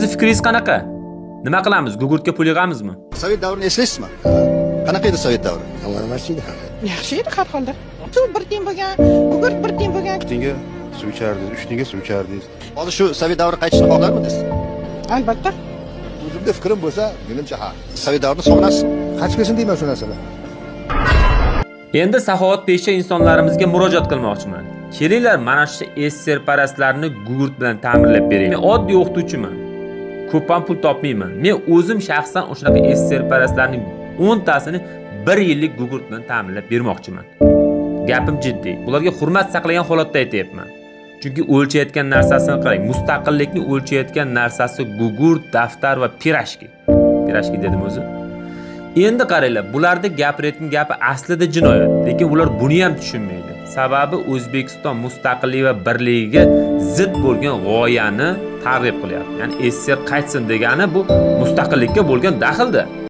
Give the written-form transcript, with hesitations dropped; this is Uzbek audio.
Sizni fikringiz qanaqa? Nima qilamiz? Gugurtga pul yig'amizmi? Sovet davrini eslaysizmi? Qanaqa edi Sovet davri? Yaxshi edi har holda. Suv bir tiyin bo'lgan, gugurt bir tiyin bo'lgan. Tinga suv ichardiz, 3 tinga suv ichardiz. Hozir shu Sovet davri qaytishini xohlarmidingiz? Albatta. O'zimda fikrim bo'lsa, menimcha ha. Sovet davrini sog'inasiz. Qachqasin deyman shu narsalar. Endi saxovatpesha insonlarimizga murojaat qilmoqchiman. Kelinglar, mana shu SSR-parastlarni gugurt bilan ta'minlab beraylik. Men oddiy o'qituvchiman. Ko'p ham pul topmayman. Men o'zim shaxsan o'shaqa SSR-parastlarning 10 tasini 1 yillik gugurt bilan ta'minlab bermoqchiman. Gapim jiddiy. Bularga hurmat saqlagan holatda aytayapman. Chunki o'lchayotgan narsasini qarang. Mustaqillikni o'lchayotgan narsasi gugurt, daftar va pirashki. Pirashki dedim o'zi. Endi qaranglar, bularda gapirayotgan gapi aslida jinoyat, lekin ular buni ham tushunmaydi. Sababi O'zbekiston mustaqilligi va birligiga zid bo'lgan g'oyani targ'ib qilyapti. Ya'ni SSR qaytsin degani bu mustaqillikka bo'lgan daxldir.